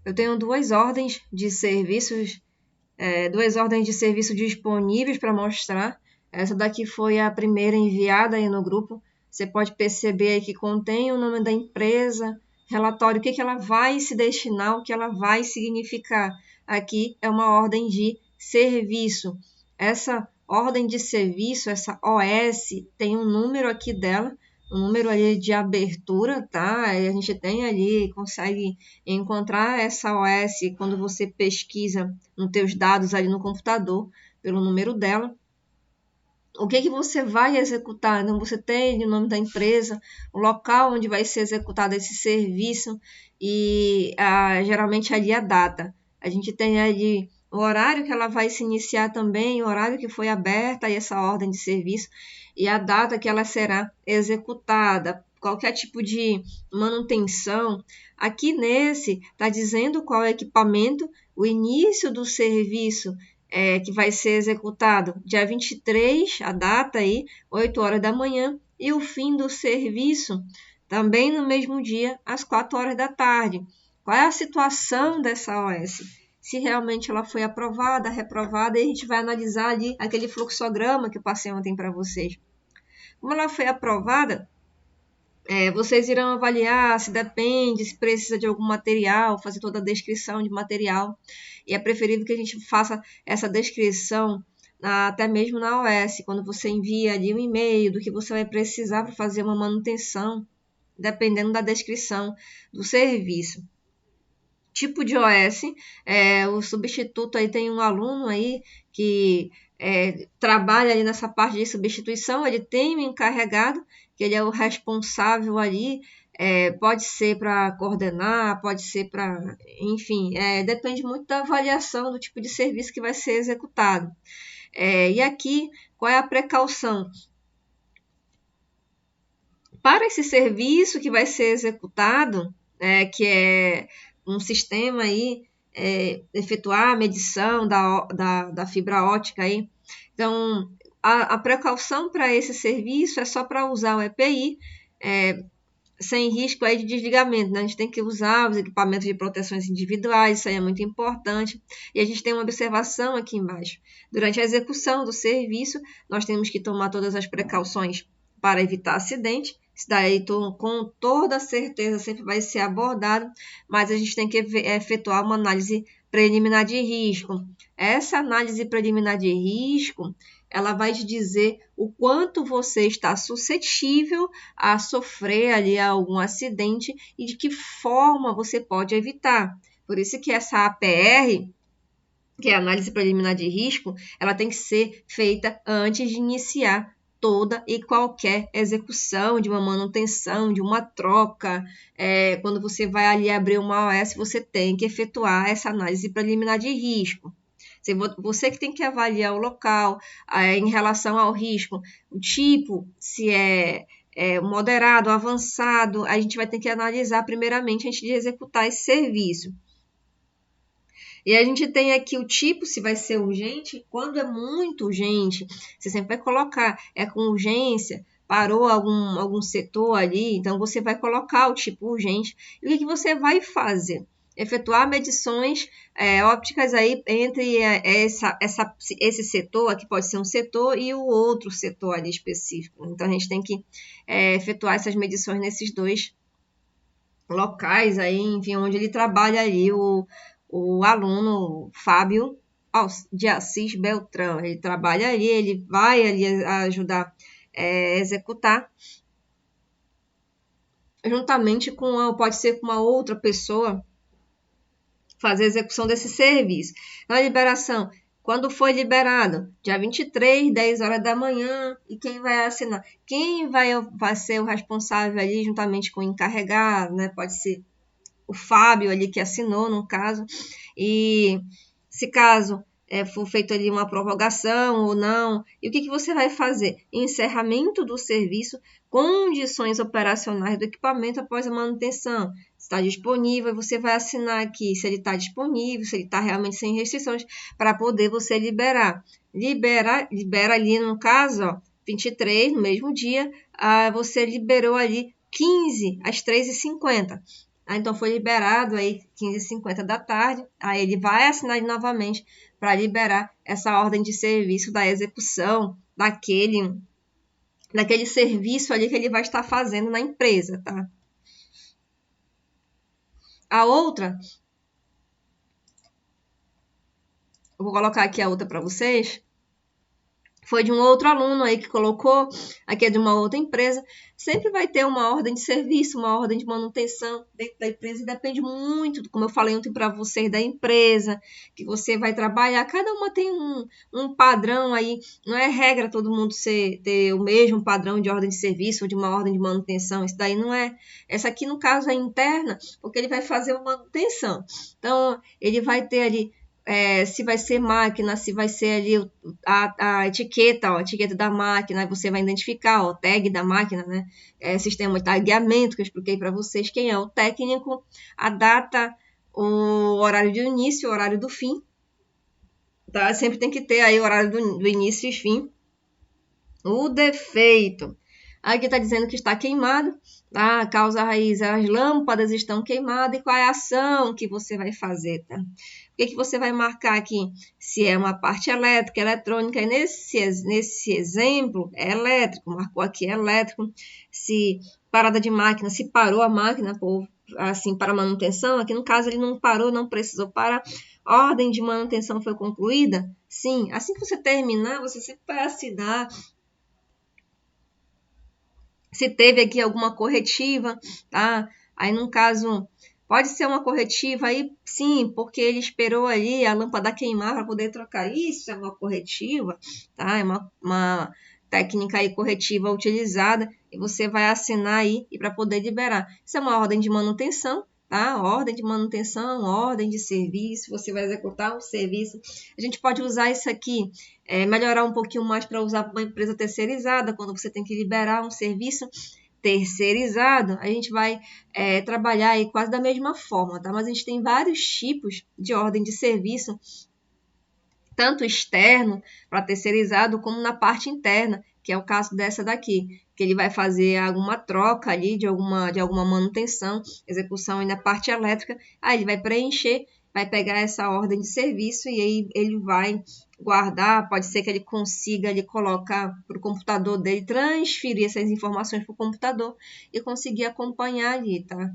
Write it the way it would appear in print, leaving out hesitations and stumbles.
Eu tenho duas ordens de serviços disponíveis para mostrar. Essa daqui foi a primeira enviada aí no grupo. Você pode perceber aí que contém o nome da empresa, relatório, o que ela vai se destinar, o que ela vai significar. Aqui é uma ordem de serviço. Essa ordem de serviço, essa OS, tem um número aqui dela, um número ali de abertura, tá? A gente tem ali, consegue encontrar essa OS quando você pesquisa nos teus dados ali no computador, pelo número dela. O que você vai executar? Então, você tem o nome da empresa, o local onde vai ser executado esse serviço e geralmente ali a data. A gente tem ali o horário que ela vai se iniciar também, o horário que foi aberta essa ordem de serviço e a data que ela será executada. Qualquer tipo de manutenção. Aqui nesse está dizendo qual é o equipamento, o início do serviço que vai ser executado dia 23, a data aí, 8 horas da manhã, e o fim do serviço também no mesmo dia, às 4 horas da tarde. Qual é a situação dessa OS? Se realmente ela foi aprovada, reprovada, e a gente vai analisar ali aquele fluxograma que eu passei ontem para vocês. Como ela foi aprovada, vocês irão avaliar se depende, se precisa de algum material, fazer toda a descrição de material. E é preferível que a gente faça essa descrição até mesmo na OS, quando você envia ali um e-mail do que você vai precisar para fazer uma manutenção, dependendo da descrição do serviço. Tipo de OS, o substituto aí tem um aluno aí que trabalha ali nessa parte de substituição, ele tem um encarregado, que ele é o responsável ali, pode ser para coordenar, pode ser para, enfim, depende muito da avaliação do tipo de serviço que vai ser executado. E aqui, qual é a precaução? Para esse serviço que vai ser executado, que é um sistema aí, efetuar a medição da fibra ótica aí. Então, a precaução para esse serviço é só para usar o EPI, sem risco aí de desligamento, né? A gente tem que usar os equipamentos de proteções individuais, isso aí é muito importante. E a gente tem uma observação aqui embaixo. Durante a execução do serviço, nós temos que tomar todas as precauções para evitar acidente. Isso daí com toda certeza sempre vai ser abordado, mas a gente tem que efetuar uma análise preliminar de risco. Essa análise preliminar de risco, ela vai te dizer o quanto você está suscetível a sofrer ali algum acidente e de que forma você pode evitar. Por isso que essa APR, que é a análise preliminar de risco, ela tem que ser feita antes de iniciar toda e qualquer execução de uma manutenção, de uma troca. Quando você vai ali abrir uma OS, você tem que efetuar essa análise preliminar de risco. Você que tem que avaliar o local em relação ao risco, o tipo, se é moderado, avançado, a gente vai ter que analisar primeiramente antes de executar esse serviço. E a gente tem aqui o tipo, se vai ser urgente. Quando é muito urgente, você sempre vai colocar, com urgência, parou algum setor ali, então você vai colocar o tipo urgente. E o que você vai fazer? Efetuar medições ópticas aí entre esse setor, aqui pode ser um setor, e o outro setor ali específico. Então, a gente tem que efetuar essas medições nesses dois locais aí, enfim, onde ele trabalha ali, o aluno Fábio de Assis Beltrão. Ele trabalha ali, ele vai ali ajudar a executar, juntamente pode ser com uma outra pessoa, fazer a execução desse serviço. Na liberação, quando foi liberado? Dia 23, 10 horas da manhã. E quem vai assinar? Quem vai ser o responsável ali, juntamente com o encarregado, né? Pode ser o Fábio ali que assinou, no caso. E se caso for feito ali uma prorrogação ou não, e o que você vai fazer? Encerramento do serviço, condições operacionais do equipamento após a manutenção. Está disponível, você vai assinar aqui se ele está disponível, se ele está realmente sem restrições, para poder você liberar. Libera ali, no caso, 23, no mesmo dia, você liberou ali 15 às 3h50. Então foi liberado aí 15h50 da tarde, aí ele vai assinar novamente para liberar essa ordem de serviço da execução daquele serviço ali que ele vai estar fazendo na empresa, tá? A outra, eu vou colocar aqui a outra para vocês, foi de um outro aluno aí que colocou, aqui é de uma outra empresa, sempre vai ter uma ordem de serviço, uma ordem de manutenção dentro da empresa, e depende muito, como eu falei ontem para vocês, da empresa que você vai trabalhar, cada uma tem um padrão aí, não é regra todo mundo ter o mesmo padrão de ordem de serviço ou de uma ordem de manutenção, isso daí não é, essa aqui no caso é interna, porque ele vai fazer uma manutenção, então ele vai ter ali se vai ser máquina, se vai ser ali a etiqueta, ó, a etiqueta da máquina, aí você vai identificar, ó, tag da máquina, né? Sistema de tagueamento, que eu expliquei para vocês quem é o técnico, a data, o horário de início, o horário do fim, tá? Sempre tem que ter aí o horário do início e fim. O defeito. Aqui está dizendo que está queimado, tá? A causa raiz, as lâmpadas estão queimadas, e qual é a ação que você vai fazer, tá? O que você vai marcar aqui? Se é uma parte elétrica, eletrônica, e nesse exemplo é elétrico, marcou aqui elétrico. Se parada de máquina, se parou a máquina, assim, para manutenção, aqui no caso ele não parou, não precisou parar. A ordem de manutenção foi concluída? Sim. Assim que você terminar, você sempre vai assinar se teve aqui alguma corretiva, tá? Aí, no caso, pode ser uma corretiva aí, sim, porque ele esperou ali a lâmpada queimar para poder trocar. Isso é uma corretiva, tá? É uma técnica aí corretiva utilizada e você vai assinar aí e para poder liberar. Isso é uma ordem de manutenção, tá? Ordem de manutenção, ordem de serviço, você vai executar um serviço. A gente pode usar isso aqui, melhorar um pouquinho mais para usar para uma empresa terceirizada, quando você tem que liberar um serviço terceirizado, a gente vai trabalhar aí quase da mesma forma, tá? Mas a gente tem vários tipos de ordem de serviço, tanto externo para terceirizado, como na parte interna, que é o caso dessa daqui, que ele vai fazer alguma troca ali de alguma manutenção, execução aí na parte elétrica, aí ele vai preencher, vai pegar essa ordem de serviço e aí ele vai guardar, pode ser que ele consiga ali colocar para o computador dele, transferir essas informações para o computador e conseguir acompanhar ali, tá?